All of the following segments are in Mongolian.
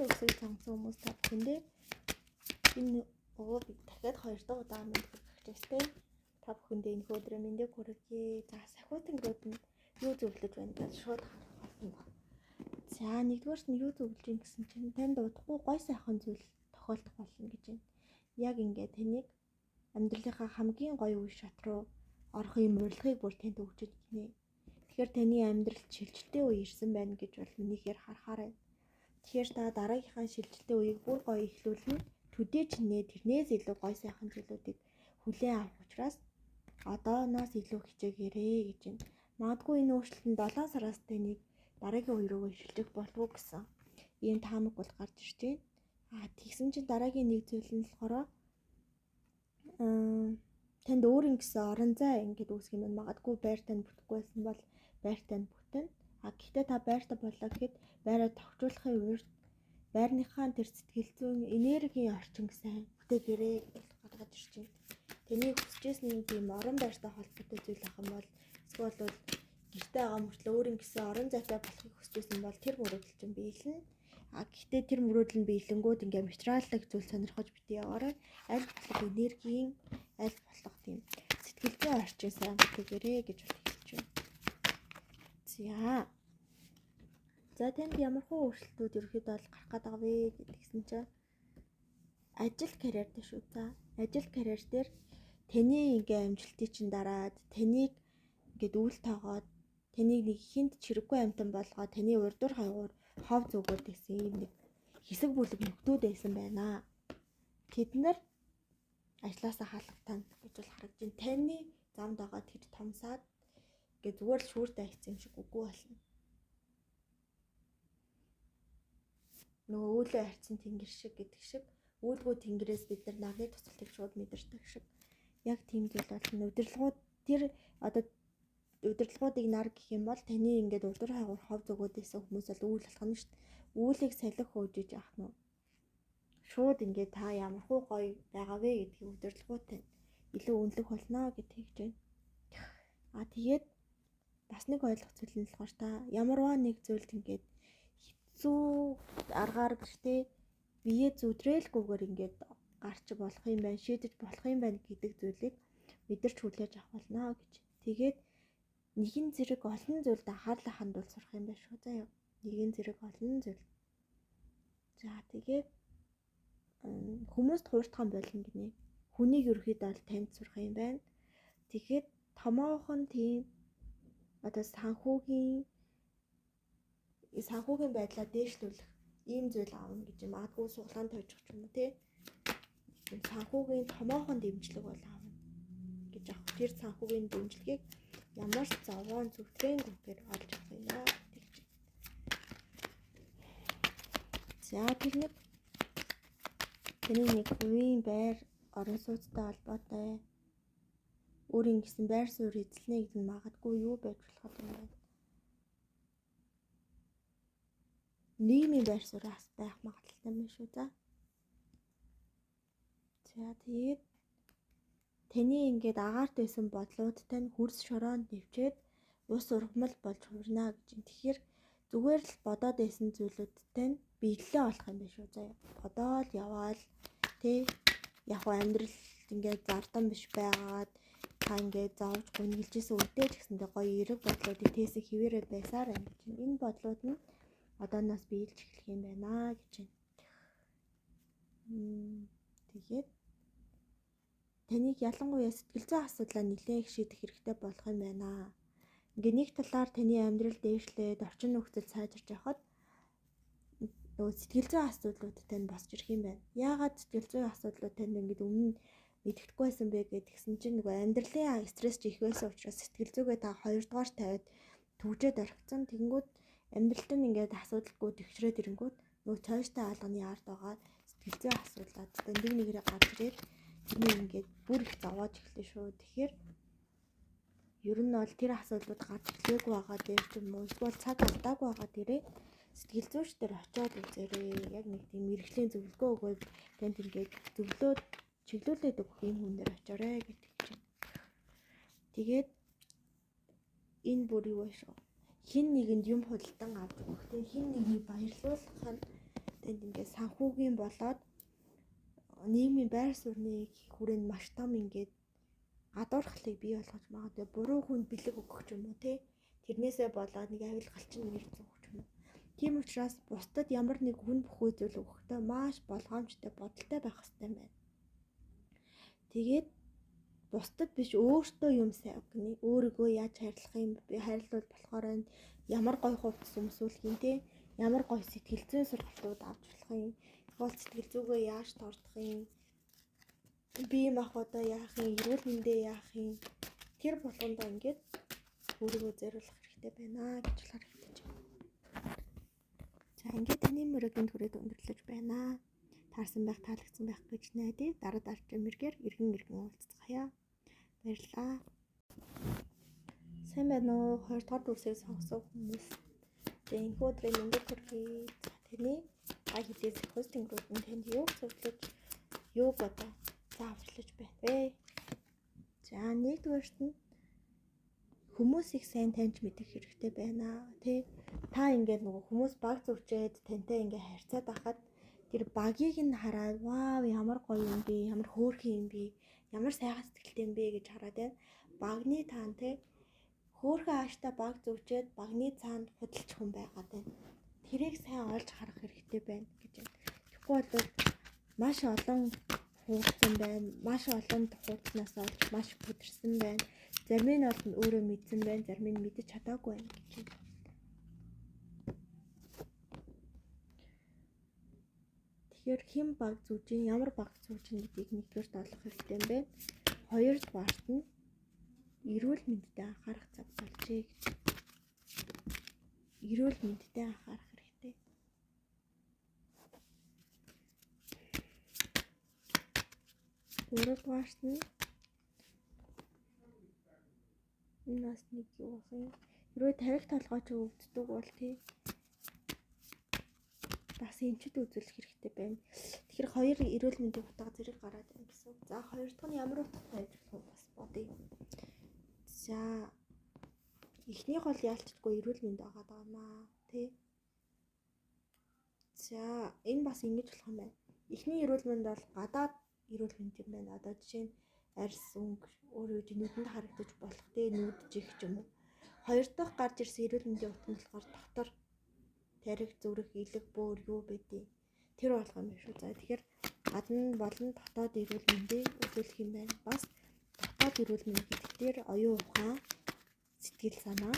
өсөж сонгосон хүмүүс та бүхэндээ энэ би дахиад 2 дахь удаа мэд хүргэжтэй. Та бүхэндээ энэ өдрөө мэндийг хүргэе. За сахиутангууд нь юу зөвлөж байна гэж шууд харах болно. За нэгдүгээр нь юу зөвлөж ин гэсэн чинь танд удахгүй гой сайхан зүйл тохиолдох болно гэж байна. Яг ингээд таныг амьдралынхаа хамгийн гоё үе шат руу орохын урилгыг бүр танд өгч гинэ. Тэгэхээр таны амьдралд шилжилтийн үе ирсэн байна гэж бол минийхээр харахаар байна. Тэгэхээр та дараагийнхаа шилжилтийн үеийг бүр гоё эхлүүлнэ. Төдий ч нэ тэрнээс илүү гоё сайхан зүйлүүдийг хүлээн авах учраас одооноос илүү хичээгээрэй гэж байна. Магадгүй энэ өөрчлөлт нь 7 сараас таныг дараагийн үе рүү шилжих болов уу гэсэн ийм таамаг бол гарч ирж байна. Тэгсэн чинь дараагийн нэг зүйл нь болохоор танд өөрийн гэсэн орон зай ингээд үүсэх юм байна. Магадгүй байр танд бүтэхгүй байсан бол байр танд бүтэн. Гэхдээ та байртаа болоо гэхэд байраа тохижуулахын үед байрныхаа тэр сэтгэл зүйн энергийн орчин сайн бүтээгээрэй гэж гаргаж ирж байна. Тэнийг хүсэжсэн тийм орон байртай холбоотой зүйл ах юм бол эсвэл бол гэртээ байгаа мөртлөө өөрийн гэсэн орон зайтай болохыг хүсэжсэн бол тэр мөрөөдөл чинь биелнэ. Гэхдээ тэр мөрөөдөл нь биелэнгүүд ингээ материаллык зүйл сонирхож битгий яваарай. Аль болох энергийн аль болох тийм сэтгэл зүйн орчин сайн бүтээгээрэй гэж хэлж байна. За танд ямар хөө өөрчлөлтүүд ерөөхдөө гарах гэдэг вэ гэдгсэн чинь ажил карьер дээр шүү. За ажил карьер дээр таны ингээ амжилтыг чинь дараад таныг ингээд үйл тоогоод таныг нэг хинт чирэггүй амтан болгоод таны урдуур хаягаар хов зүгөөд гэсэн юм нэг хэсэг бүлэг нөхдүүд байсан байна. Тэд нар ажлаасаа халахтана гэж бол харагдаж байна. Таны замд байгаа тэр томсаад ингээ зүгээр л шүүртэй хайцсан юм шиг үгүй болно. Нөгөө үүлээ харьцсан тэнгэр шиг гэдэг шиг үүлгүй тэнгэрээс бид нар нарны туслахыг шууд мэдэрдэг шиг яг тийм зүйл болно. Удирдлагууд тэр одоо удирдлагуудыг нар гэх юм бол таны ингээд урдуур хаягаар хов зүгөөд байсан хүмүүс бол үйл болох нь шүү дээ. Үүлийг салхи хөөжиж авах нь шууд ингээд та ямар хуу гоё байгаа вэ гэдгийг удирдлагуудтай илүү үнэлэх болно гэж хэлж байна. Тэгээд бас нэг ойлгох зүйл нь болохоор та ямарваа нэг зүйлд ингээд хэцүү аргаар гэртээ бие зүдрээлгүйгээр ингээд гарч болох юм байна, шийдэж болох юм байна гэдэг зүйлийг мэдэрч хүлээж авах болно гэж. Тэгээд нэгэн зэрэг олон зүйлд анхаарлаа хандуул сурах юм байна шүү. Заяа. Нэгэн зэрэг олон зүйл. За тэгээд хүмүүст хууртхан болно гинэ. Хүнийг ерөөхдөө бол танд сурах юм байна. Тэгэхээр томоохон тийм одоо санхүүгийн байдлаа дээшлүүлэх ийм зүйл аавна гэж юм. Магадгүй суглаан тойжчих юм уу те. Санхүүгийн томоохон дэмжлэг бол аавна гэж аах. Тэр санхүүгийн дэмжлэгийг ямар ч зовоон зүгтрэнгүйгээр олж авах юм аа гэж. За тэр нэг таны нэг хувийн байр орон сууцтай холбоотой өөрийн гэсэн байр суурь эзэлнэ гэдэг нь магадгүй юу байж болох юм бэ? Нийгмийн байр сууриас байх магадaltaй юм шүү. За тэгээд таны ингээд агаарт байсан бодлуудтай нь хөрс шороонд нэвчээд ус ургамал болж хувирна гэж юм. Тэгэхээр зүгээр л бодоод байсан зүйлүүдтэй нь биелэлээ олох юм байна шүү. Заяа. Бодоод яваал тий яг амьдрал ингээд зардан биш байгаад та ингээд зовж гүнгэлжсэн үедээ ч гэсэндээ гоё эрэг бодлуудыг тээсэн хിവэрэ байсаар байна гэж. Энэ бодлууд нь одооноос биелж эхлэх юм байна гэж байна. Тэгээд таныг ялангуяа сэтгэл зүйн асуудлаа нэлээн их шийдэх хэрэгтэй болох юм байна. Ингээ нэг талаар таны амьдрал дээшлээд орчин нөхцөл сайжирч явахад сэтгэл зүйн асуудлуудтай нь босч ирэх юм байна. Яагаад сэтгэл зүйн асуудлууд танд ингээд өмнө мэддэхгүй байсан бэ гэдгсэн чинь нөгөө амьдралын стресс их байсан учраас сэтгэл зүйгээ та 2 дугаар тавиад төвжээд орхицсан. Тэгэнгүүт амьдралд нь ингээд асуудалгүй төвчрээд ирэнгүүт нөгөө цооштой алганы ард байгаа сэтгэл зүйн асуудлууд нэг нэгээрээ гарч ирээд тэрний ингээд бүр их зовоож эхэллээ шүү. Тэгэхээр ер нь бол тэр асуудлууд гарч эхлэегүй байгаа дээр ч юм уу эсвэл цаг алдаагүй байгаа дээрээ сэтгэл зүйчдэр очиод үзээрэй. Яг нэг тийм мэрэгжлийн зөвлөгөө өгөөд танд ингээд зөвлөөд чиглүүлээд өгөх юм хүн дээр очиорой гэж хэлж байна. Тэгээд энэ бүр юу вэ шүү? Хин нэгэнд юм худалдан авч өгөх, хин нэгнийг баярлуулах нь танд ингээд санхүүгийн болоод нийгмийн байр суурьны хүрээнд маш том ингээд гадуурхлыг бий болгож магадгүй буруу хүнд бэлэг өгөх ч юм уу те тэрнээсээ болоод нэг авил галчин нэр зүүх ч юм уу. Тийм учраас бусдад ямар нэг хүн бүхий зүйл өгөхдөө маш болгоомжтой бодолтой байх хэрэгтэй байна. Тэгээд бусдад биш өөртөө юм сайн өгнө. Өөрийгөө яаж хайрлах юм бэ? Хайрлуул болохоор ямар гоё хувцас өмсүүлэх юм те? Ямар гоё сэтгэл зүйн сургалтууд авч болох юм? Тэгвэл сэтгэл зүгээ яаж тордох юм? Бие махбодоо яах юм? Эрүүл мэндээ яах юм? Тэр болгондоо ингээд өөрийгөө зориулах хэрэгтэй байна гэж харагдаж байна. За ингээд таны мөрөгийн түрээд өндөрлөж байна. Таарсан байх, таалагдсан байх гэж найдаа. Дараа дараагийн мэргээр иргэн уулзцгаая. Баярлалаа. Сайн байна уу? 2 дугаар дүрсийг сонсох хүмүүс. Энэхүү өдрийн мэндийг хүргэе. Таны хитээс хостинг руу танд юу зөвлөж, юу бодоо зааварлаж байна вэ? За нэгдүгээрт нь хүмүүсийг сайн таньж мэдэх хэрэгтэй байна. Тэ та ингээд нөгөө хүмүүс баг зүрчээд тантай ингээд харьцаад байхад тэр багийг нь хараад вау ямар гоё юм бэ, ямар хөөрхөн юм бэ, ямар сайхан сэтгэлтэй юм бэ гэж хараад байна. Багны таан тэ хөөрхөн ааштай баг зүвчээд багны цаанд худалч хүн байгаад байна. Тэрийг сайн олж харах хэрэгтэй байна гэж байна. Тэгэхгүй бол маш олон хуудсан байна. Маш олон хуудаснаас олж маш бүдэрсэн байна. Зарим нь бол өөрөө мэдсэн байна, зарим нь мэдэж чадаагүй байна гэж байна. Тэгэхээр хэн баг зүүжин, ямар баг зүүжин гэдгийг нэгдүгээрт олох хэрэгтэй юм байна. Хоёрдугаарт нь эрүүл мэндэд анхаарах цаг болжээ гэж. Эрүүл мэндэд анхаарах хэрэгтэй. Гуравдугаарт нь энэ бас нэг юу болох юм. Хэрвээ тарих толгойч өвддөг бол тий бас эмчэд үзүүлэх хэрэгтэй байна. Тэгэхээр хоёр эрүүл мэндийн утга зэрэг гараад байна гэсэн. За хоёр дахь нь ямар утгатай байж болох вэ бас бодъё. За эхнийх бол яалтчгүй эрүүл мэнд байгаа даамаа тий. За энэ бас ингэж болох юм байна. Эхний эрүүл мэнд бол гадаад эрүүл мэнд юм байна. Одоо жишээ нь арьс өнгө өөрөө нүдэнд харагдаж болох тий нүүдж их ч юм уу. Хоёр дахь гарч ирсэн эрүүл мэндийн утга нь болохоор дотор тарих зүрх илэг бөөр юу байдیں۔ Тэр болгоо юм шүү. За тэгэхээр гадна болон дотоод эрүүл мэндийг үзүүлэх юм байна. Бас дотоод эрүүл мэнд гэдгээр оюун ухаан, сэтгэл санаа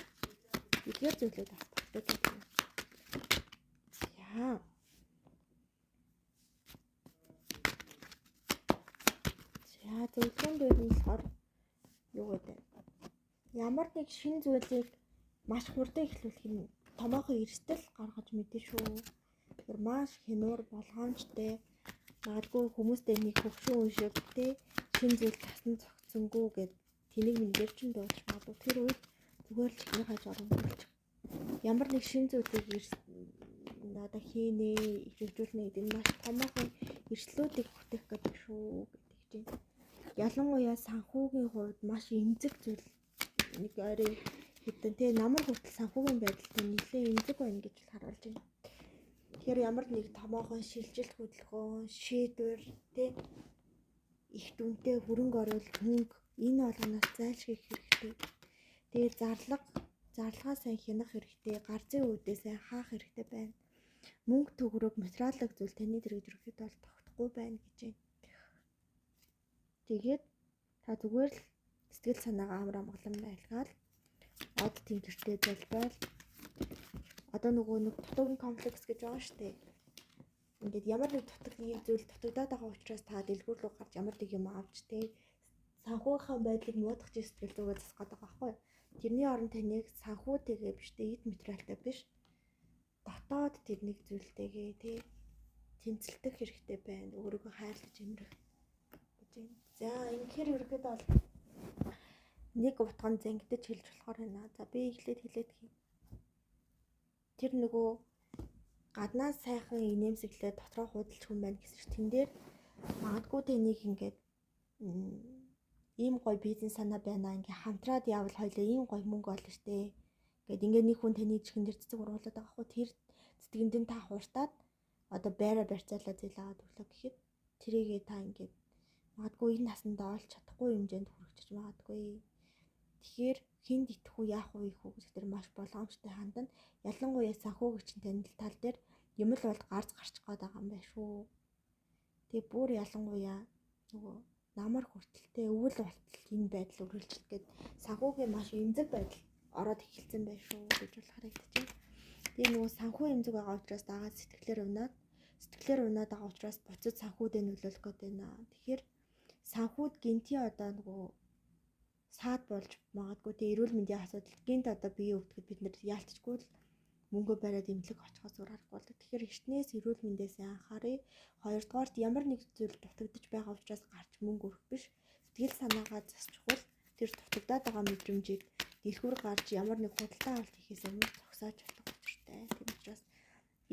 эдгээр зүйлүүд бас тогтдог юм. За. За зөвлөгөөн дээр нь болохоор юу гэдэг вэ? Ямар нэг шин зүйлийг маш хурдан эхлүүлэх нь томоохон эрсдэл гаргаж мэдэн шүү. Тэр маш хянуур болгоомжтой. Магадгүй хүмүүстэй нэг хөвшин уншиг тий шин зүйл тасн цогцсонгүй гэд тэнийг миндэр чин дуулж магадгүй тэр үед зүгээр л чихний хаж оромжуулж ямар нэг шин зүйлийг надад хийнэ, хэрэгжүүлнэ гэдэг нь маш томоохон эрсдлүүдийг бүтээх гэдэг шүү гэдэг чинь. Ялангуяа санхүүгийн хувьд маш эмзэг зүйл нэг орой хэдэн тий намар хүртэл санхүүгийн байдалтай нэлээд эмзэг байна гэж харуулж байна. Тэгэхээр ямар нэг томоохон шилжилт хөдөлгөөн, шийдвэр тий их дүнтэй хөрөнгө оруулалт мөнгө энэ болгоноос зайлшгийх хэрэгтэй. Тэгээд зарлагаа сайн хянах хэрэгтэй, гарзын үүдээ сайн хаах хэрэгтэй байна. Мөнгө төгрөг материалын зүйл таны зэрэг ерөөхдөө бол тогтохгүй байна гэж байна. Тэгээд та зүгээр л сэтгэл санаагаа амар амгалан байлгаад од тэмдэртэй залбиал. Одоо нөгөө нэг дутуугийн комплекс гэж байгаа шүү дээ. Ингээд ямар нэг дутагдлын зүйл дутагдаад байгаа учраас та дэлгүүр рүү гарч ямар нэг юм авч тий санхүүгийн байдлыг муудах сэтгэл зүгээ засгаад байгаа байхгүй. Тэрний оронд таныг санхүүтэйгээ биш дээ эд материалтай биш. Дотоод тэр нэг зүйлтэйгээ тий тэнцэлдэх хэрэгтэй байна. Өөрийгөө хайрлаж эмрэх гэж байна. За ингэхээр ерөөд бол нэг утганд зангидаж хэлж болохоор байна. За би эхлээд хэлээд хий. Тэр нөгөө гаднаас сайхан инээмсэглээ дотроо худалч хүн байна гэсэн чинь тэн дээр магадгүй тэнийг ингээд ийм гоё бизнес санаа байна. Ингээ хамтраад явбал хоёлаа ийм гоё мөнгө олно штэ. Гэт ингээ нэг хүн таны чихэн дээр цэцэг уруулаад байгаа хгүй тэр цэцгэнд нь та хууртаад одоо байраа барьцаалаа зээлаагаад өглөө гэхэд тэрийгээ та ингээд магадгүй энэ насандаа олж чадахгүй хэмжээнд хүрчихэж магадгүй. Тэгэхээр хүнд итгэх үү яах вэ гэдэг дээр маш болгоомжтой хандна. Ялангуяа санхүүгийн чинь танил тал дээр юм л бол гарч гарчих гээд байгаа юм байна шүү. Тэгээ бүр ялангуяа нөгөө намар хүртэлтэй өвөл болтол энэ байдал үргэлжлэх гээд санхүүгийн маш эмзэг байдал ороод эхэлсэн байх шүү гэж бол харагдчихэв. Тэгээ нөгөө санхүү эмзэг байгаа учраас дагаад сэтгэлээр унаад байгаа учраас буцаж санхүүдэд нөлөөлөх гээд байна. Тэгэхээр санхүүд гинти одоо нөгөө саад болж магадгүй тэ эрүүл мэндийн асуудал гинт одоо бие өвдөхөд бид нэр яалтчгүй л мөнгө бариад имлэг очихоос өөр аргагүй болдог. Тэгэхээр эртнээс эрүүл мэндээс анхаарыг. Хоёрдугаарт ямар нэг зүйл дутагдж байгаа учраас гарч мөнгө өрөх биш. Сэтгэл санаагаа засчихвал тэр дутагдаад байгаа мэдрэмжийг дэлгүүр гарч ямар нэг худалдаа авалт хийхээс өмнө зогсоож чадах учиртай. Тийм учраас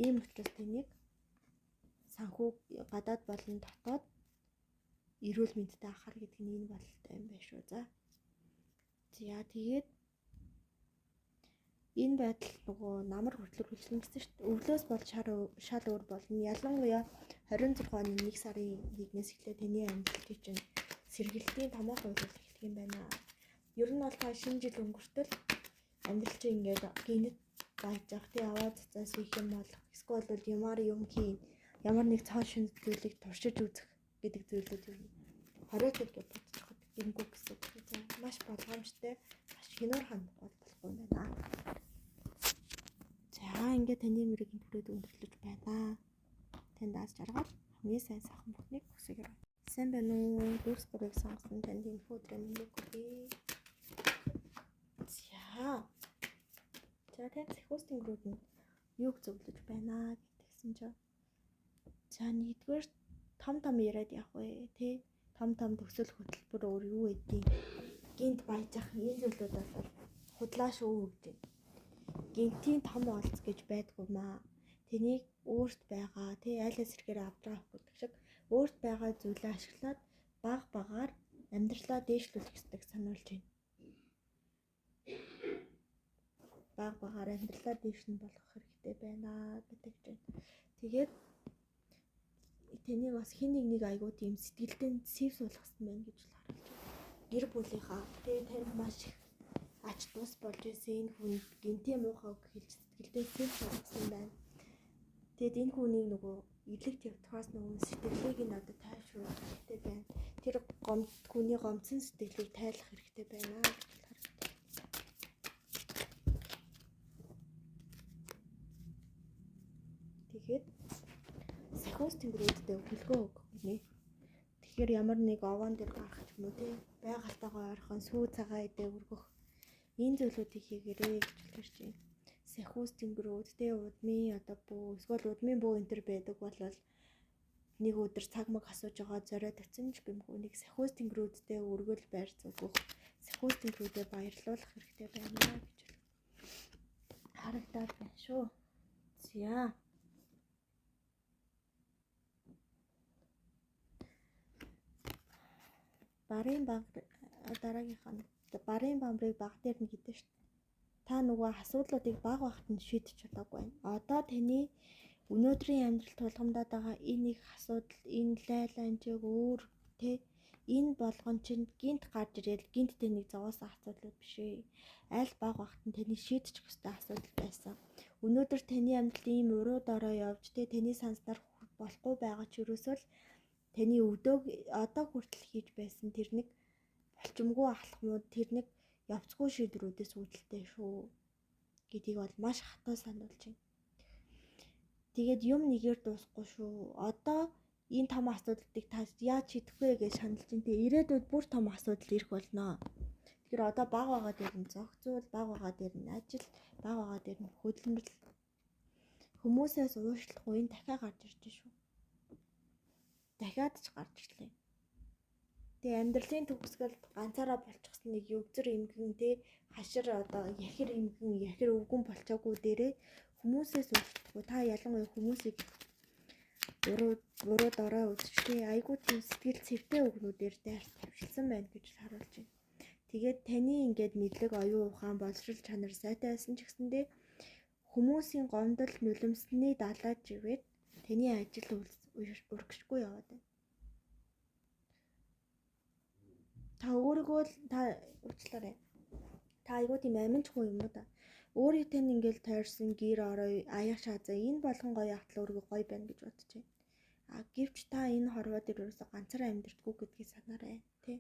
ийм учраас тэнийг санхүү гадаад болон дотоод эрүүл мэндэд анхаар гэдэг нь энэ бололтой юм байна шүү. За тэгээд энэ байдал нөгөө намар хүртэл үргэлжлэн гэсэн шүү дээ. Өглөөс бол шал өөр болно. Ялангуяа 26 оны 1 сарын 1-ээс эхлээд тэний амьдралыг чинь сэргэлтийн томоохон үйл эхлэх юм байна. Ер нь бол та шинэ жил өнгөртөл амьдрал чинь ингээд гинэт байж явах тий аваа цацаас их юм болох. Эсвэл бол юм хийн ямар нэг цоо шинэ зүйлийг туршиж үзэх гэдэг зүйлүүд ер нь хориотод гэж бодчиход гингүү гэсэн үг. Маш болгоомжтой, маш хиноор хандах болохгүй юм байна. За ингээд таны мөрөгийн түрээд өндөрлөж байна. Танд аз жаргал хамгийн сайн сайхан бүхнийг хүсье. Сайн байна уу? Дүүрс бүрийг сонгосон танд энэ өдрийн мэндийг хүргэе. За тань хостингрууд нь юуг зөвлөж байна гэдгсэн чинь. За нэгдүгээр том яриад явах вэ тий? Том төгсөл хөтөлбөр өөр юу гэдгийг гинт баяжах энэ зүйлүүд бол худлаа шүү гэж байна. Гинтийн том олц гэж байдгүй маа. Тэнийг өөрт байгаа тий айлс хэргээр авдрах гэдэг шиг өөрт байгаа зүйлээ ашиглаад багаар амьдралаа дээшлүүлэх ёстойг сануулж байна. Багаар амьдралаа дээш нь болгох хэрэгтэй байна гэдэг чинь. Тэгээд тэнийг бас хин нэг айгуу тийм сэтгэлдээ сэв суулгасан байна гэж л харуулж байна. Гэр бүлийнхаа тэгээ танд маш их ач тус болж исэн энэ хүн гинтийн муухай үг хэлж сэтгэлдээ сэв суулгасан байна. Тэгэд энэ хүнийг нөгөө эдлэгт явахаас нөгөө сэтгэлийг нь одоо тайвшруулах хэрэгтэй байна. Тэр хүний гомцсон сэтгэлийг тайлах хэрэгтэй байна гэж харагдав. Тэгээд сахиус тэнгэрүүдтэй хөлгөө өгөх гинэ. Тэгэхээр ямар нэг овоон дээр гарах ч юм уу тий байгальтайгаа ойрхон сүү цагаан идэ өргөх энэ зүйлүүдийг хийгэрээ гэж хэлж байна. Сахиус тэнгэрүүд тий удмын одоо бүү эсвэл удмын бүү энэ төр байдаг бол нэг өдөр цаг маг асууж байгаа зориод очсон ч гэмгүй нэг сахиус тэнгэрүүдтэй өргөл байр зүгөх сахиус тэнгэрүүдэд баярлуулах хэрэгтэй байна гэж харагдаад байна шүү. За барын баг дараагийнхаа барын бамбрыг баг дээр нь гэдэг шүү дээ. Та нөгөө асуудлуудыг баг багт нь шийдэж чадаагүй байна. Одоо таны өнөөдрийн амьдрал тулгамдаад байгаа энэ их асуудал, энэ лайланжиг өөр тэ энэ болгон чинь гинт гарч ирэл гинт тэнийг зовоосон асуудлууд биш ээ. Аль баг багт нь таны шийдчих ёстой асуудал байсан. Өнөөдөр таны амьдрал ийм уруу дорой явж тэ таны санснаар болохгүй байгаа ч ерөөсөө таны өвдөг одоо хүртэл хийж байсан тэр нэг болчмгүй алхмууд тэр нэг явцгүй шийдвэрүүдээс үүдэлтэй шүү гэдгийг бол маш хатуу сануулж байна. Тэгээд юм нэгээр дуусахгүй шүү. Одоо энэ том асуудлыг та яаж шийдэх вэ гэж шаналж байна. Тэгээд ирээдүйд бүр том асуудал ирэх болно. Тэгэхээр одоо баг байгаа дээр нь зохицуул, баг байгаа дээр нь ажил, баг байгаа дээр нь хөдөлмөрлөл хүмүүсээс уушлах үеийн дахиад гарч ирж шүү. Дахиад ч гарч ирлээ. Тэгээ амьдралын төгсгөл ганцаараа болчихсон нэг өвзөр эмгэн те хашир одоо яхир эмгэн яхир өвгөн болчоогүй дээрээ хүмүүсээс уушлахгүй та ялангуяа хүмүүсийг уруу дорой үзчихээ айгуу тийм сэтгэл цэвтэй өгнүүдээр дайрт тавьшилсан байна гэж харуулж байна. Тэгээд таны ингээд мэдлэг оюун ухаан боловсрол чанар сайтай байсан ч гэсэндээ хүмүүсийн гомдол нулимсны далайж игээд таны ажил үргэлжгүй яваад байна. Та өөрийгөө л та уучлаарай. Та айгуу тийм аминч хүн юм уу да. Өөрийг тань ингээл тойрсон гэр орой аяа шаазаа энэ болгон гоё ахтал өөрийгөө гоё байна гэж бодож байна. Гэвч та энэ хорвоо дээр ерөөсө ганцаараа амьдртгүү гэдгийг санаарай тий.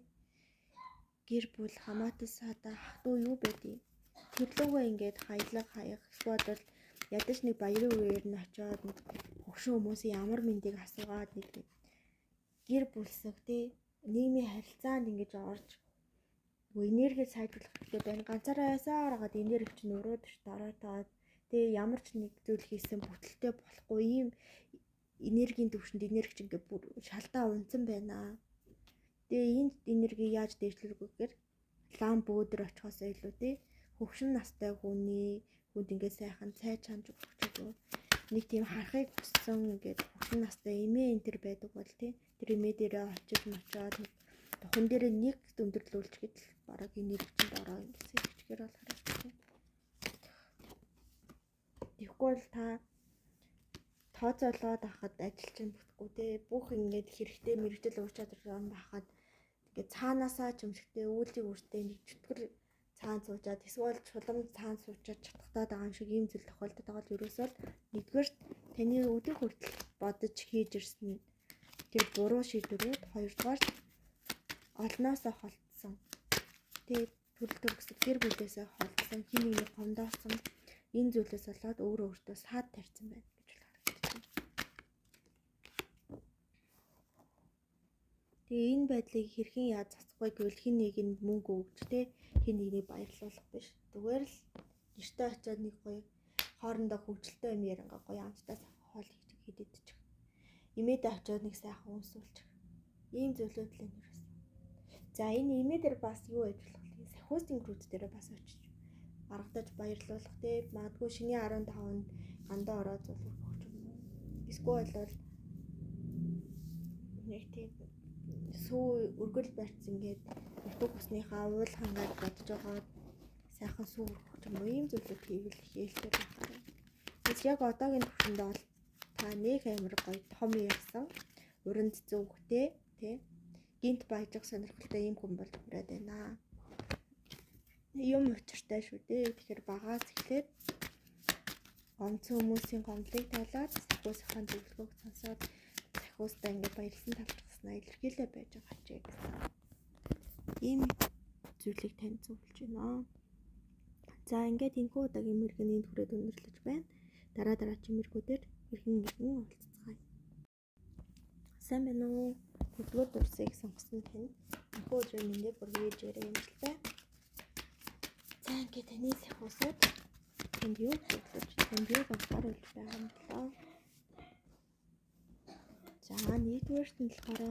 Гэр бүл хамаатан саада ах トゥ юу байдгийг тэр лугаа ингээд хаялга хаях эсвэл ядаж нэг баярын үеэр нь очиод хөгшин хүмүүсийн ямар мэндийг асуугаад нэг гэр бүлсэг тий нийгмийн харилцаанд ингэж орж энерги сайжруулах хэрэгтэй байна. Ганцаараа ясаар хагаад энерги чинь өрөөд дороотоод тэгээ ямар ч нэг зүйл хийсэн бүтэлтэй болохгүй ийм энергийн төвшөнд энерги чинь ингээд бүр шалдаа унтсан байна. Тэгээ энэ энерги яаж дээшлэх вэ гэхээр лам бөөдөр очихоос илүү тий хөгшин настай хүнд ингээд сайхан цай чанж өгч нэг тийм харахыг хүссэн ингээд хөгшин настай эмээ энэ төр байдаг бол тий тэр эмээ дээрээ очиж мочоод тухан дээр нэг өндөрлүүлж гэдэл бараг энерги чинь дороо ингэсэн хичгээр бол харагдсан. Тэгэхгүй бол та тооцоолоод ахад ажил чинь бүтэхгүй тий бүх ингээд хэрэгтэй мэрэгжил уur чадвар байхад ингээд цаанаасаа ч юмшигтэй үүлийг үртэй нэг чөтгөр цаан суужаад эсвэл чулам цаан суучаад чатгатаад байгаа юм шиг ийм зүйл тохиолдод байгаа л ерөөсөө нэгдүгээр таны өдөр хүртэл бодож хийж ирсэн тэр буруу шийдвэрүүд хоёрдугаар олноосоо холдсон тий төрөл төрөсөд гэр бүлээсээ холдсон хин нэг гомдоосон энэ зүйлээс болоод өөрөө өөртөө саад тарьсан байна гэж харагдаж байна. Тэгээ энэ байдлыг хэрхэн яаж засахгүй гэвэл хин нэгэнд мөнгө өгч те хин нэгийг баярлуулах биш. Зүгээр л гэртээ очиод нэг гоё хоорондоо хөвгөлтэй юм ярангаа гоё амттай хоол хийж идэж. Имээдээ очиод нэг сайхан үнсүүлчих. Ийм зүйлүүд л энэ юусэн. За энэ имээ дээр бас юу ажиллах вэ? Хостинг рүүд дээр бас очиж гаргадаж баярлуулах те магадгүй шиний 15-нд гандаа ороод зулгах өгч юм уу? Эсвэл бол нэг тийм сүү өргөл барьц ингээд нутаг усныхаа уул хангаад бодож байгаа сайхан сүү өргөх юм уу? Ийм зүйлүүд хийвэл хийлтэй байна. Тэс яг одоогийн төвшөнд бол та нэг амар гоё том ярьсан уранд зөвхтэй тий гинт баяжих сонирхолтой ийм хүн болж хүрээд байна. Юм учиртай шүү дээ. Тэгэхээр багаас эхлээд онцгой хүмүүсийн гомдлыг талаад сахиусахын зөвлөгөөг сонсоод сахиустай ингээд баярлсан талцгаснаа илэрхийлээ байж байгаа ч гэсэн ийм зүйлийг тань зөвлөж байна. За ингээд энэхүү удаагийн мэргэний түрээд өндөрлөж байна. Дараагийн мэргүүдээр хэрхэн уулзцгаая. Сайн байна уу? Хөдөлгөөр дурсыг сонгосон тань энэхүү өдрийн мэндийг бүргээж ярих юм л та. За ингээд таны сахиусаад энд юу хэлж танд юу болохоор болж байгаа юм болоо. За нэгдүгээрт нь болохоор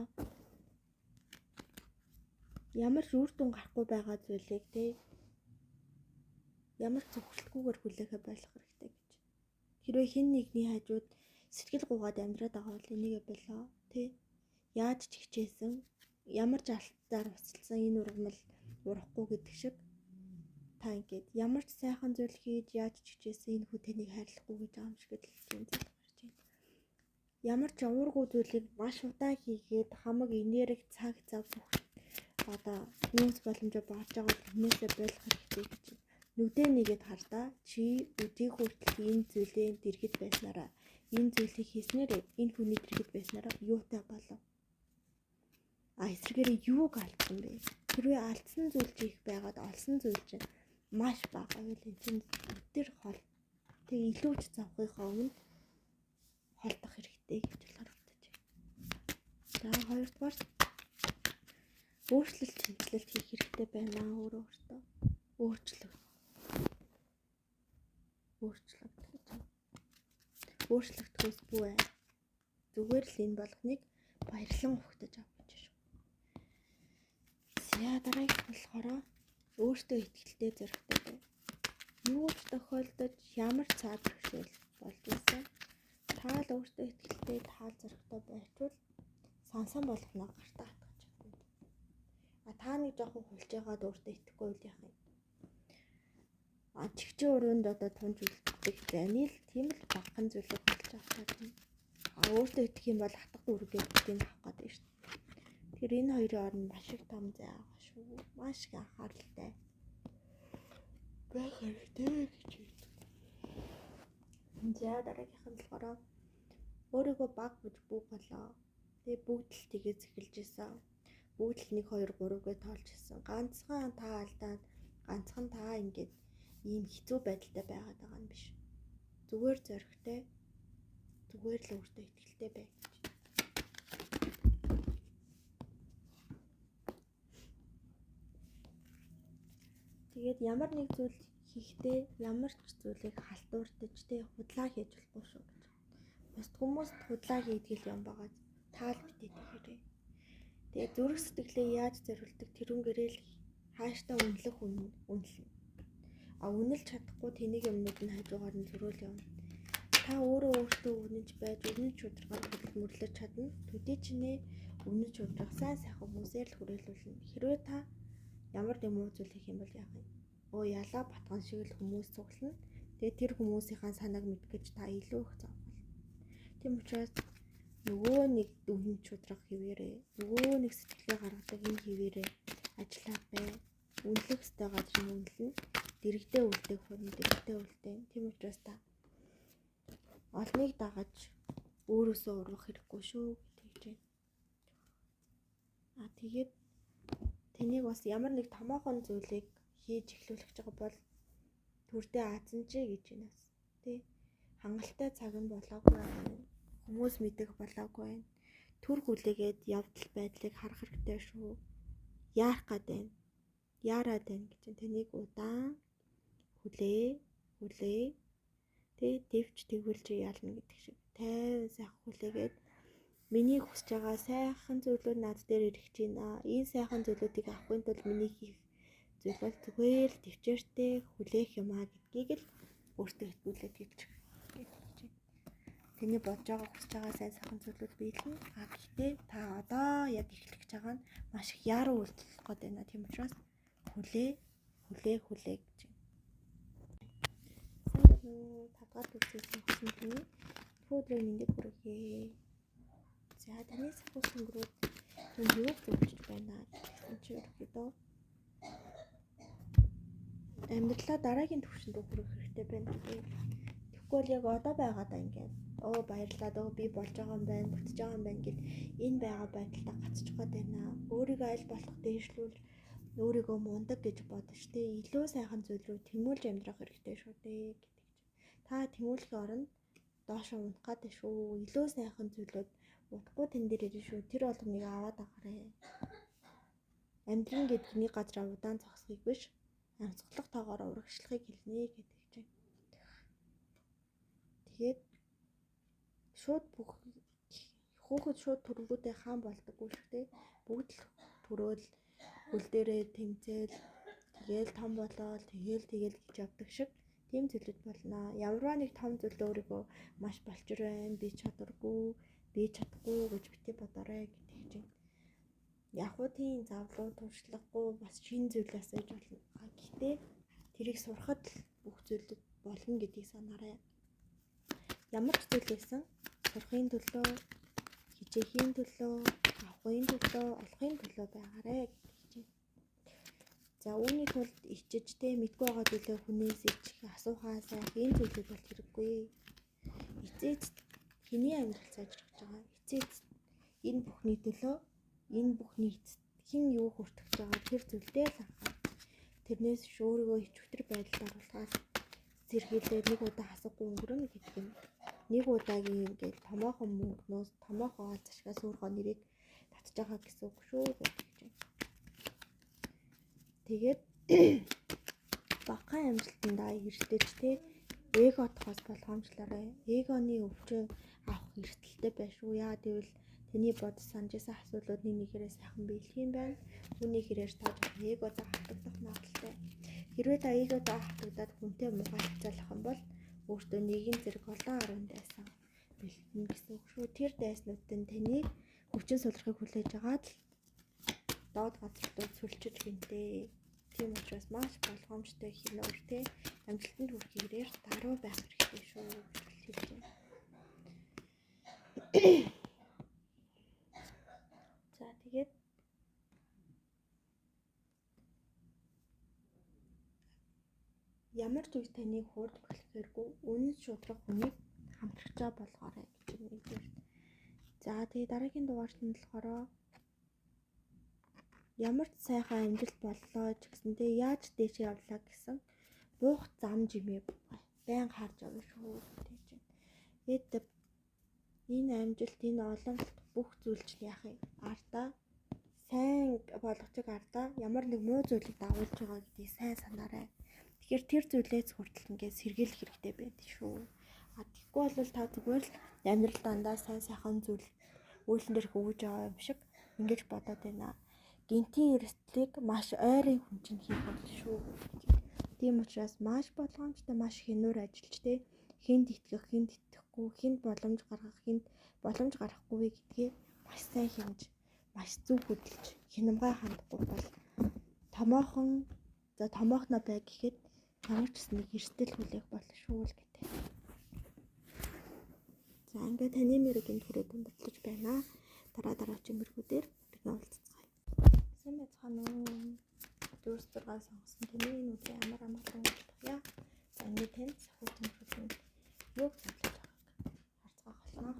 ямар ч үр дүн гарахгүй байгаа зүйлийг тий ямар ч зөвхөлтгүйгээр хүлээхэ байх хэрэгтэй гэж. Хэрвээ хин нэгний хажууд сэтгэл гуйгаад амьдраад байгаа бол энийг болоо тий яаж ч хичээсэн ямар ч алтаар уцалсан энэ ургамал урахгүй гэдэг шиг та ингээд ямар ч сайхан зүйл хийж яаж ч хичээсэн энэ хүү таныг хайрлахгүй гэж байгаа юм шиг л тийм зүйл гарч байна. Ямар ч уургүй зүйлийг маш удаан хийгээд хамаг энерги цаг зав бүх одоо нөөц боломжоо боож байгаа бол хүмүүсээ болох хэрэгтэй гэж. Нүдээ нэгэд хардаа чи өдийг хүртэл энэ зүйлээ дэргэд байснараа энэ зүйлийг хийснээр энэ хүний дэргэд байснараа юутай болов? Эсрэгээр юуг алдсан бэ? Хэрвээ алдсан зүйл чих байгаад олсон зүйл чинь маш бага байл энэ чинь өдөр хол. Тэг илүү ч завхынхаа өмнө холдох хэрэгтэй гэж харагдаж байна. За хоёрдугаар өөрчлөлт хийх хэрэгтэй байна өөртөө. Өөрчлөгдөхөөс бүү ээ. Зүгээр л энэ болгоныг баярлан ухтаж авах гэж шүү. За дараагийнх нь болохоор өөртөө итгэлтэй зоригтой бай. Юу ч тохиолдож ямар цаад бэрхшээл болж ирсэн. Таал өөртөө итгэлтэй таал зоригтой байвал сансан болгоноо гартаа хатгаж чадна. Та нэг жоохон хулж байгаад өөртөө итгэхгүй үл яах юм. Чигчэн өрөөнд одоо тунж үлддэг зэний л тийм л багхан зүйлийг болж авах юм. Өөртөө итгэх юм бол хатга дүүрэг гэдгийг авах гэдэг шүү дээ. Тэр энэ хоёрын оронд маш их том зай байгаа шүү. Маш их анхааралтай байх хэрэгтэй гэж байна. За дараагийнх нь болохоор өөрийгөө баг гэж бүг болоо. Тэгээ бүгд л тгийж эхэлж исэн. Бүгд л 1 2 3 гэж тоолж исэн. Ганцхан та алдаад ганцхан та ингээд ийм хэцүү байдалтай байгаад байгаа юм биш. Зүгээр зоригтой. Зүгээр л өөртөө итгэлтэй бай гэж. Тэгээд ямар нэг зүйл хийхдээ ямар ч зүйлийг халтуурдаж тэ худлаа хийж болохгүй шүү гэж. Бус хүмүүст худлаа хийдэг юм байгаа. Таал битээд ихээрээ. Тэгээд зүрх сэтгэлээ яаж зориулдаг тэрүүнгээрээ л хааштай үнэлэх үнэлнэ. А үнэлж чадахгүй тэнийг юмнууд нь хажуугаар нь зөрөөл юм. Та өөртөө үнэнч байж үнэн шударгаар хөдөлмөрлөж чадна. Төдий ч нэ үнэн шударга сайн сайхан хүмүүсээр л хүрээлүүлнэ. Хэрвээ та ямар нэг муу зүйл хийх юм бол яах вэ? Ялаа батган шиг л хүмүүс цуглана. Тэгээд тэр хүмүүсийнхаа санааг мэдэх гэж та илүү их зовлон. Тийм учраас нөгөө нэг үнэн шударга хэвээрээ, нөгөө нэг сэтгэлээ гаргадаг энэ хэвээрээ ажиллаад бай. Үнэлэх ёстой газар нь үнэлнэ. Дэрэгдээ үлдээх хүн дэрэгдээ үлдээн. Тийм учраас та олныг дагаж өөрөөсөө урвах хэрэггүй шүү гэж байна. Тэгээд тэнийг бас ямар нэг томоохон зүйлийг хийж эхлүүлэх гэж байгаа бол төрдөө аазан чи гэж байна. Тэ хангалттай цаг нь болоогүй байна. Хүмүүс мэдэх болоогүй байна. Түр хүлээгээд явдал байдлыг харах хэрэгтэй шүү. Яарах гээд байна. Яарад байна гэж тэнийг удаан хүлээ. Тэ дэвч тэгвэл чи ялна гэдэг шиг. Тайван сайхан хүлээгээд миний хүсэж байгаа сайхан зүйлүүд над дээр ирэх чинь. Энэ сайхан зүйлүүдийг авахын тулд миний хийх зүйл бол зүгээр л төвчээртэй хүлээх юм гэдгийг л өөртөө итгүүлээд хэлчих. Тэний бодож байгаа хүсэж байгаа сайн сайхан зүйлүүд биелнэ. Гэхдээ та одоо яг эхлэх гэж байгаа нь маш их яруу үйлдэх гээд байна. Тийм учраас хүлээ гэж байна. Тавгаар төрсөн хүссэн хүний өдрийн мэндийг хүргэе. За таны сахиус өнгөрөөд юу зөвлөж байна гэсэн чи ерөөдөө амьдралаа дараагийн түвшинд хүргэх хэрэгтэй байна. Тэгэхгүй л яг одоо байгаадаа ингээд баярлалаа би болж байгаа юм байна, бүтэж байгаа юм байна гэд энэ байгаа байдалтай гацчих гээд байна. Өөрийгөө аль болох дээшлүүл өөрийгөө мундаг гэж бодож тэ илүү сайхан зүйл рүү тэмүүлж амьдрах хэрэгтэй шүү дээ гэдэг. Та тэмүүлэхийн оронд доошоо унах гэдэг шүү. Илүү сайхан зүйлүүд удахгүй тэн дээр ирнэ шүү. Тэр болгоныг аваад агараа. Амьдрын гэдэг нэг газар удаан зогсхийг биш амьсгалах тоогоор урагшлахыг хэлнэ гэдэг чинь. Тэгээд хүүхэд шууд төрөлгөөтэй хаан болдоггүй шүү дээ. Бүгд л төрөөл хөл дээрээ тэмцээл тэгээл том болоод тэгээл гэж явдаг шиг тийм зүйлүүд болно. Ямарваа нэг том зүйлд өөрийгөө маш болчор байна, би чадахгүй гэж бити бодоорой гэдэг чинь. Яг уу тийм завлуу туршлагагүй бас шинэ зүйл асууж болно. Гэхдээ тэрийг сурахад л бүх зүйлүүд болно гэдгийг санаарай. Ямар ч зүйл хийсэн сурахын төлөө, хичээхийн төлөө, авахын төлөө, олохын төлөө байгаарэ гэдэг чинь. За үүний тулд ичжтэй мэдгүй байгаа зүйлээ хүнээс ичих, асуухаа сайх энэ зүйлүүд бол хэрэггүй. Эцээц хэний амьдрал сайжрах гэж байгаа. Эцээц энэ бүхний төлөө, энэ бүхний эцэст хэн юу хүртэж байгаа тэр зүйлдээ л анхаар. Тэрнээс өөрийгөө ичвэтэр байдалд оруулахаас зэрэглээ нэг удаа хасахгүй өнгөрнө гэдэг юм. Нэг удаагийн ингээд томоохон мөнгнөөс томоохон аз ашигаас өөрийнхөө нэрийг татж байгаа гэсэн үг шүү гэдэг чинь. Тэгээд багахан амжилтандаа эртэж тэ эго тохоос болгоомжлоорой. Эгоны өвчин авах эрсдэлтэй байх шүү. Яа гэвэл тэний бод санджсан асуудлуудны нэгээрээ сайхан биелэх юм байна. Үүний хэрээр та эгодоо хатагдах магадлалтай. Хэрвээ та эгодоо хатагдаад хүнтэй муухай хацаалах юм бол өөртөө нэгэн зэрэг олон орон дайсан бэлтэн гэсэн үг шүү. Тэр дайснууд нь таныг хүчин сулрахыг хүлээж агаад л доод газар руу сүлжиж гинтээ. Тийм учраас маш болгоомжтой хийнөр тэ амжилтанд хүрэхээр даруй байх хэрэгтэй шүү гэж хэлж байна. За тэгээд ямар ч үе таныг хурд бэлэхээргүй үнэн шударга хүнийг хамтрагчаа болгоорой гэж нэгдүгээр. За тэгээд дараагийн дугаарт нь болохоор ямар ч сайхан амжилт боллоо ч гэсэндээ яаж дээш явлаа гэсэн буух зам жимээ байн харж авна шүү гэж байна. Тэгээд энэ амжилт, энэ олонх бүх зүйл чинь яах юм? Ардаа сайн болгочиг ардаа ямар нэг муу зүйлийг дагуулж байгаа гэдгийг сайн санаарай. Тэгэхээр тэр зүйлээс хүртэл ингээд сэргийлэх хэрэгтэй байдаг шүү. Тэгэхгүй бол та зүгээр л амьдрал дандаа сайн сайхан зүйл үйлэн дээр хөвж байгаа юм шиг ингэж бодоод байна. Гинтийн эрсдлийг маш ойрын хүн чинь хийх болно шүү. Тийм учраас маш болгоомжтой, маш хянуур ажиллаж хүнд итгэх, хүнд итгэхгүй, хүнд боломж гаргах, хүнд боломж гаргахгүй гэдгийг маш сайн хянаж, маш зөв хөдөлж, хянамгай хандахгүй бол томоохноо бай гэхэд ямар ч нэг эрсдэл хүлээх болно шүү л гэдэг. За ингээд таны мэрэгэн түрээд өндөрлөж байна. Дараагийн мэрэгүүдээр бид уулзцгаая. Сайн байцгаана уу? 4-6 сонгосон таны энэ өдрийн амар амгалан уулзъя. За ингээд танд сахиу тэмдэглэл юг зөвлөж байгааг харцгаах болно.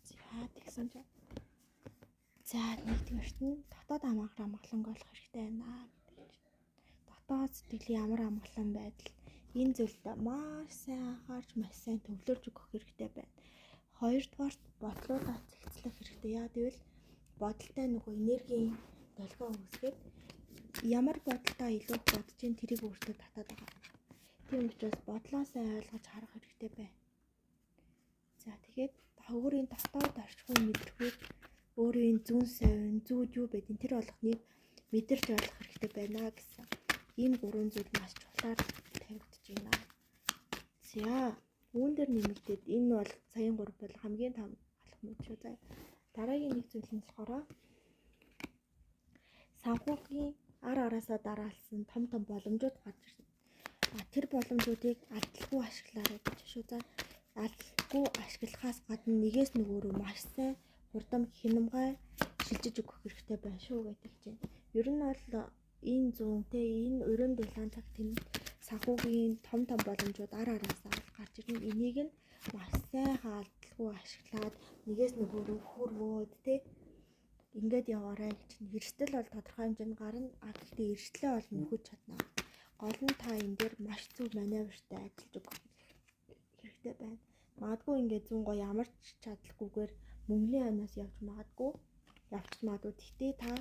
За тэгсэн чинь. За нэгдүгээрт нь дотоод амар амгаланг болох хэрэгтэй байна гэж. Дотоод сэтгэлийн амар амгалан байдал энэ зүйлдээ маш сайн анхаарч, маш сайн төвлөрж өгөх хэрэгтэй байна. Хоёрдугаарт бодлуудаа цэгцлэх хэрэгтэй. Яа гэвэл бодолтой нөгөө энергийн долгион үүсгээд ямар бодолтой илүү их бодож ин тэрийг өөртөө татаад байгаа. Тийм учраас бодлоо сайн ойлгож харах хэрэгтэй байна. За тэгээд өөрийн дотоод орчхуйн мэдрэхүйг өөрийн зүүн совин, зүүд юу байдгийг тэр болгоныг мэдэрч ойлгох хэрэгтэй байна гэсэн. Ийм гурван зүйл маш чухлаар тавигдаж байна. За үүн дээр нэмэгдээд энэ бол саяын 3 бол хамгийн том алхам шүү. За дараагийн нэг зүйл нь болохоор санхүүгийн ар араасаа дараалсан том боломжууд гарч ирсэн. Тэр боломжуудыг алдалгүй ашиглаарай гэж шүү. За алдалгүй ашиглахаас гадна нэгээс нөгөө рүү маш сайн хурдан хянамгай шилжиж өгөх хэрэгтэй байна шүү гэдэг чинь. Ер нь бол энэ зүүн энэ өрөөнд дулаан цаг тийм санхүүгийн том боломжууд ар араасаа гарч ирнэ. Энийг нь маш сайхан алдалгүй ашиглаад нэгээс нөгөө рүү хөрвөөд ингээд яваарай гэж чинь. Эрсдэл бол тодорхой хэмжээнд гарна. Гэхдээ эрсдлээ бол нөхөж чадна. Гол нь та энэ дээр маш зөв маневртай ажиллаж өгөх хэрэгтэй байна. Магадгүй ингээд зүүн гоё ямар ч чадлаггүйгээр мөнгөний хойноос явж магадгүй. Гэхдээ та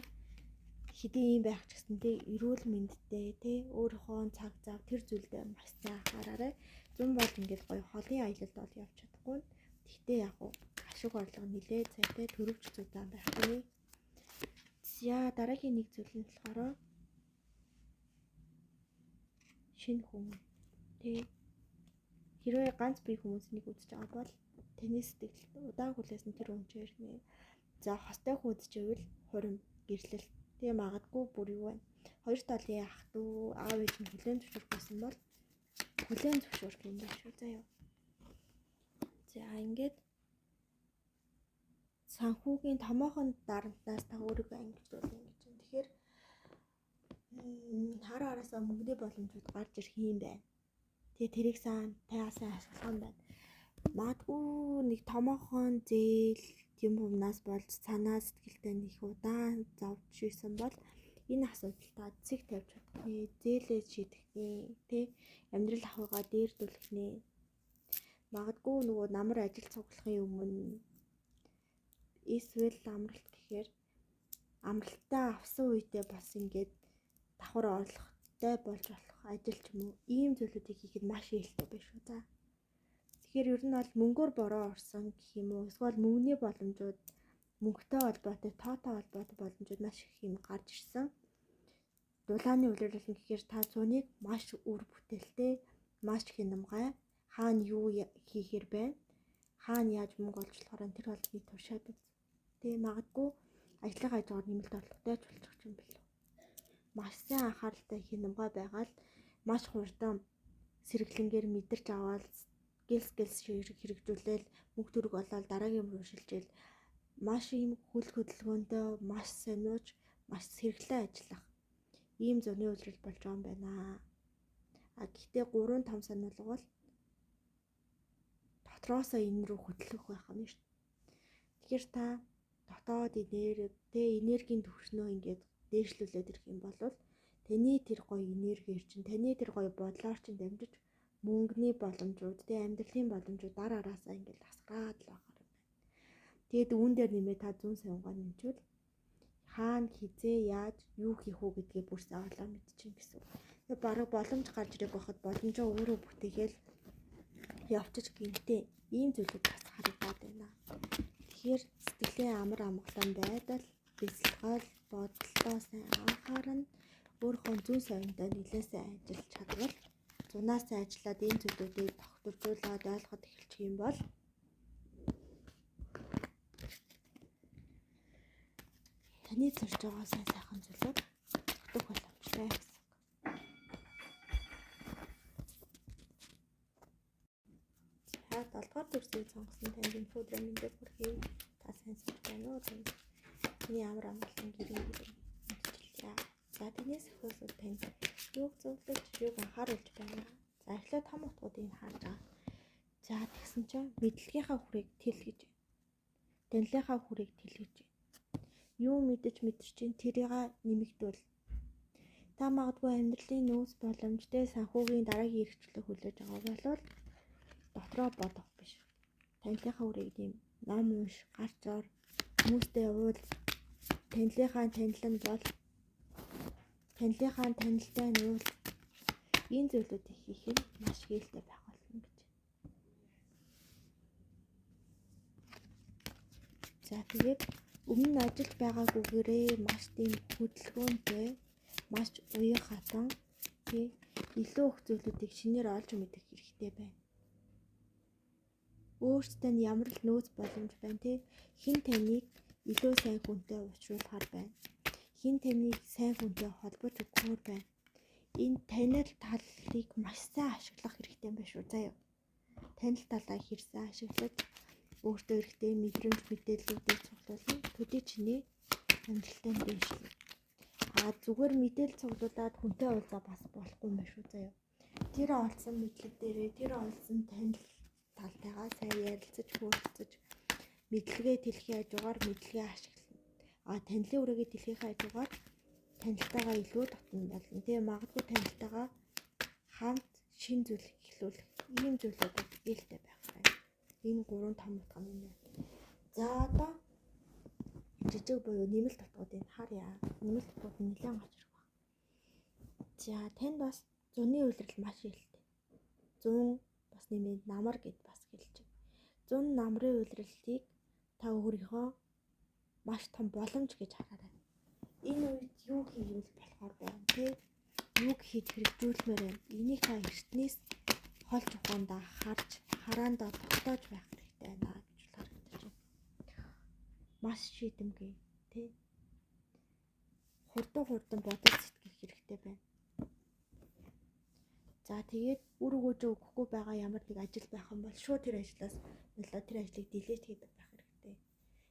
хэдий юм байх ч гэсэндээ эрүүл мэндтэй өөрийнхөө цаг зав тэр зүйлдээ маш сайн анхаараарай. Зүүн бол ингээд гоё холын аялалд бол явж чадахгүй. Гэхдээ яг ашиг орлого нэлээд сайтай төрөвч зүйтэй байх гэнэ. За дараагийн нэг зүйл нь болохоор шинэ хүн хэрвээ ганц бие хүмүүсийг үзэж байгаа бол таны сэтгэл удаан хүлээсэн тэр хүн ч ирнэ. За хостой хүүдчихвэл хурим гэрлэл магадгүй бүр юу вэ? Хоёр талын ах トゥ аав ээж нь хүлээн зөвшөөрөхгүйсэн бол хүлээн зөвшөөрөх юм байна шүү. За юу. За ингээд санхүүгийн томоохон дарамтнаас та өөрийгөө ангижуулна гэж байна. Тэгэхээр хар араасаа мөнгөний боломжууд гарч ирэх юм байна. Тэрийг сайн ашиглах юм байна. Магадгүй нэг томоохон зээл юм юмнаас болж санаа сэтгэлдээ нэг удаан зовж ирсэн бол энэ асуудал та цэг тавьж чадах нэ, зээлээ шийдэх нэ, амьдрал ахуйгаа дээрдүүлэх нэ. Магадгүй нөгөө намар ажил цуглахын өмнө эсвэл амралт гэхээр амралтаа авсан үедээ бас ингээд давхар орлоготой болж болох ажил ч юм уу ийм зүйлүүдийг хийхэд маш ээлтэй байх шүү. За тэгэхээр ер нь бол мөнгөөр бороо орсон гэх юм уу эсвэл мөнгөний боломжууд мөнгөтэй холбоотой тоотой холбоотой боломжууд маш их юм гарч ирсэн. Дулааны үлрэл гэхээр та цууныг маш үр бүтээлтэй, маш хянамгай хаана юу хийхээр байна, хаана яаж мөнгө олж болохоор тэр холбыг туршаад үз. Магадгүй ажлын хажуугаар нэмэлт орлоготой ч болчих юм билүү. Маш сайн анхааралтай хянамгай байгаад маш хурдан сэргэлэнгээр мэдэрч аваад гэлс хэрэгжүүлээл мөнгө төгрөг олоод дараагийн руу шилжээл маш ийм хөл хөдөлгөөнтэй маш сониуч маш сэргэлэн ажиллах ийм зуны үйлрэл болж байгаа юм байна. Гэхдээ 3-5 санаалга бол дотроосоо энэ рүү хөтлөх байх нь шүү дээ. Тэгэхээр та дотоод энергийн түвшнөө ингээд дээшлүүлээд ирэх юм бол таны тэр гоё энергиэр чинь таны тэр гоё бодлоор чинь дамжиж мөнгөний боломжууд амьдралын боломжууд дар араасаа ингээд асгараад л байгаа юм байна. Тэгээд үүн дээр нэмээ та зүүн сонгоо нэмчвэл хаана хизээ яаж юу хийх үү гэдгээ бүр заавалаа мэдчихин гэсэн. Тэгээд бараг боломж гарч ирэх байхад боломжоо өөрөө бүтээгээл явчих гинтэй ийм зүйлүүд бас харагдаад байна. Тэгэхээр сэтгэлийн амар амгалан байдал, бэлсгэл, бодолтой сайн анхаарна, өөрийнхөө зүүн совинтой нэлээсээ ажиллаж чадвал зунаасаа ажиллаад энэ зүйлүүдийг тогтворжуулаад ойлгоход эхэлчих юм бол таны зорж байгаа сайн сайхан зүйлүүд тогтох боломжтой гэсэн. За 7-р дүрсийг сонгосон танд энэ өдрийн дээр хүргэе. Та сайн сурч байна уу? Таны амар амгалан гэрийн мэдчилээ. За танаас ихөөсөө танд юуг зөвлөж, юуг анхааруулж байна. За эхлээд том утгуудыг харж байгаа. За тэгсэн чинь мэдлэгийнхаа хүрээг тэлгэж, танилынхаа хүрээг тэлгэж. Юу мэдэж чинь тэрийг нэмэгдүүл. Та магадгүй амьдралын нөөц боломжтой санхүүгийн дараагийн эрхчлөлийг хүлээж байгаа бол дотроо бодох биш. Танилынхаа хүрээг нэм, ном унш, гарч ор, хүмүүстэй уул, танилынхаа танил нь бол танилынхаа танилтай нь уул. Энэ зүйлүүдийг хийх нь маш хээлтэй байх болно гэж. За тэгээд өмнө нь ажиллаж байгаагүйгээрээ маш тийм хөдөлгөөнтэй, маш уян хатан илүү их зүйлүүдийг шинээр олж мэдэх хэрэгтэй байна. Өөртөө нь ямар л нөөц боломж байна те хин таныг илүү сайн хүнтэй уулзруулахар байна. Хин таныг сайн хүнтэй холбож өгөхөр байна. Энэ танил талыг маш сайн ашиглах хэрэгтэй юм байна шүү заяа. Танил талаа хэрсэн ашиглаж өөртөө хэрэгтэй мэдрэмж мэдээллүүдийг цуглуулна. Төдий чиний амьдралтай дэвшлээ. Зүгээр мэдээлэл цуглуулад хүнтэй уулзаа бас болохгүй юм байна шүү заяа. Тэр олсон мэдлэг дээрээ тэр олсон танил талтайгаа сайн ярилцаж хөөцөж мэдлэгээ тэлхийн хажуугаар мэдлэгээ ашиглана. Танилын үрээгээ тэлхийн хажуугаар танилтайгаа илүү татна болно. Тэгээ магадгүй танилтайгаа хамт шин зүйл эхлүүлэх ийм зүйлүүд ээлтэй байх байна. Энэ 3 том утга нь байна. За одоо жижиг буюу нэмэлт утгуудыг харъя. Нэмэлт утгууд нь нэлээд гарч ирэх байна. За танд бас зуны үйлрэл маш ээлтэй. Зун бас нэмээд намар гэд бас хэлж байна. Зун намрын үйлрэлтийг та өөрийнхөө маш том боломж гэж хараарай. Энэ үед юу хийвэл болохоор байна те? Юуг хийж хэрэгжүүлмээр байна? Энийхээ эртнээс холж ухаандаа харж хараандаа тогтоож байх хэрэгтэй байна гэж харагдаж байна. Маш шийдэмгий тий. Хурдан бодож сэтгэх хэрэгтэй байна. За тэгээд үр өгөөж өгөхгүй байгаа ямар нэг ажил байх юм бол шууд тэр ажлаас болоод тэр ажлыг делет хийдэг байх хэрэгтэй.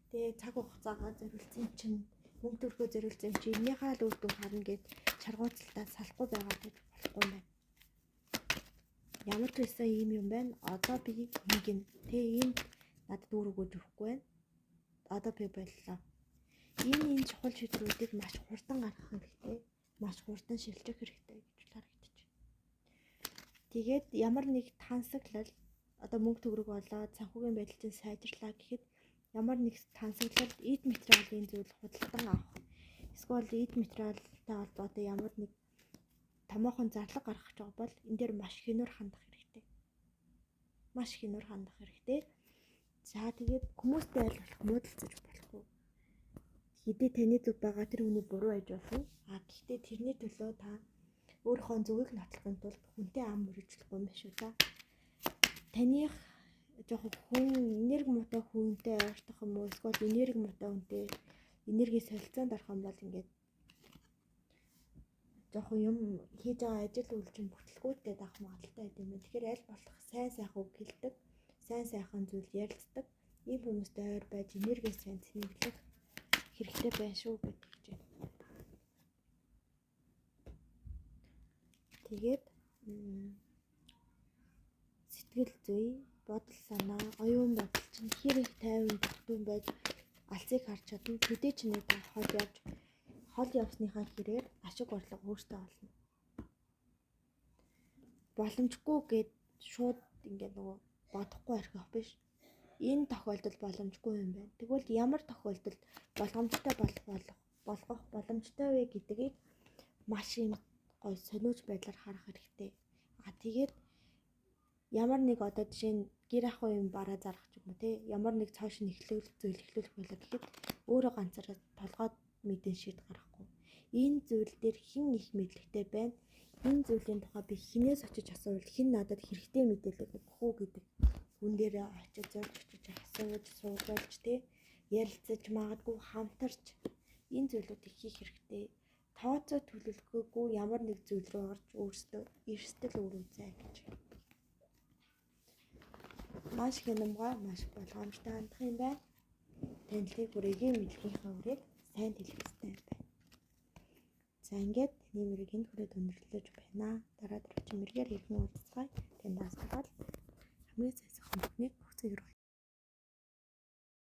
Тэгээд цаг хугацаагаа зориулсан чинь мөнгө төрхөө зориулсан чинь энийхээ л үр дүн харна гэд чаргууцалтаа салахгүй байгаа гэж болохгүй юм байна. Ямар ч байсан ийм юм байна. Одоо би нэгэн тэг ийм надад үр өгөөж өгөхгүй байна. Одоо би боллоо. Энэ чухал шийдвэрүүдийг маш хурдан гаргах хэрэгтэй. Маш хурдан шилжих хэрэгтэй гэж харагдаж байна. Тэгээд ямар нэг тансаглал одоо мөнгө төгрөг болоод санхүүгийн байдал чинь сайжрлаа гэхэд ямар нэг тансаглал эд материалын зүйл худалдан авах. Эсвэл эд материалтай холбоотой ямар нэг томоохон зарлага гаргах гэж байгаа бол энэ дээр маш хянуур хандах хэрэгтэй. Маш хянуур хандах хэрэгтэй. За тэгээд хүмүүстэй аль болох муудалцаж болохгүй. Хэдий таны зүг байгаа тэр хүний буруу аж болно. Гэхдээ тэрний төлөө та өөрийнхөө зүгийг нотлохын тулд хүнтэй ам мөрөжлөхгүй юм шүү та. Таних жоохон хүн энерги муутай хүнтэй ойртох юм уу? Эсвэл энерги муутай хүнтэй энерги солилцоонд орох юм бол ингээд жоохон юм хийж байгаа ажил үйлчин бүтлгүүтгээд авах магадaltaй гэдэг юм. Тэгэхээр аль болох сайн сайхан үг хэлдэг, сайн сайхан зүйл ярилцдаг ийм хүмүүстэй ойр байж энерги сайн тэнэглэх хэрэгтэй байна шүү гэдэг чинь. Тэгээд сэтгэл зүй, бодол санаа, оюун бодол чинь хэр их тайван тогтун байж алцыг харж чадна. Төдий ч нэг хол явсныхаа хэрээр ашиг орлого өөртөө олно. Боломжгүй гэд шууд ингээд нөгөө бодохгүй орхих биш. Энэ тохиолдол боломжгүй юм байна. Тэгвэл ямар тохиолдолд болгоомжтой болгох боломжтой вэ гэдгийг маш юм гоё сониуч байдлаар харах хэрэгтэй. Тэгээд ямар нэг одоо жишээ нь гэр ах уу юм бараа зарах ч юм уу те, ямар нэг цааш нь зүйл эхлүүлэх байлаа гэхэд өөрөө ганцаараа толгойд мэдэн шийд гаргахгүй. Энэ зүйл дээр хэн их мэдлэгтэй байна? Энэ зүйлийн тухай би хинээс очиж асуувал хэн надад хэрэгтэй мэдээлэл өгөх үү гэдэг хүн дээрээ очиж зорж асууж суулгуулж те ярилцаж магадгүй хамтарч энэ зүйлүүдийг хийх хэрэгтэй. Тооцоо төлөвлөгөөгүй ямар нэг зүйл рүү орж өөрсдөө эрсдэл өрөвзэй гэж. Маш хянамга, маш болгоомжтой хандах юм байна. Танилтыг хүрээгээ мэдлэгийнхаа үрийг сайн хэлэх хэрэгтэй юм байна. За ингээд таны мөрийг энэ хүрээд өндөрлөж байна. Дараа дараагийн мөрөөр хэрхэн уулзцай. Танд даасгаад хамгийн сайхан бүхнийг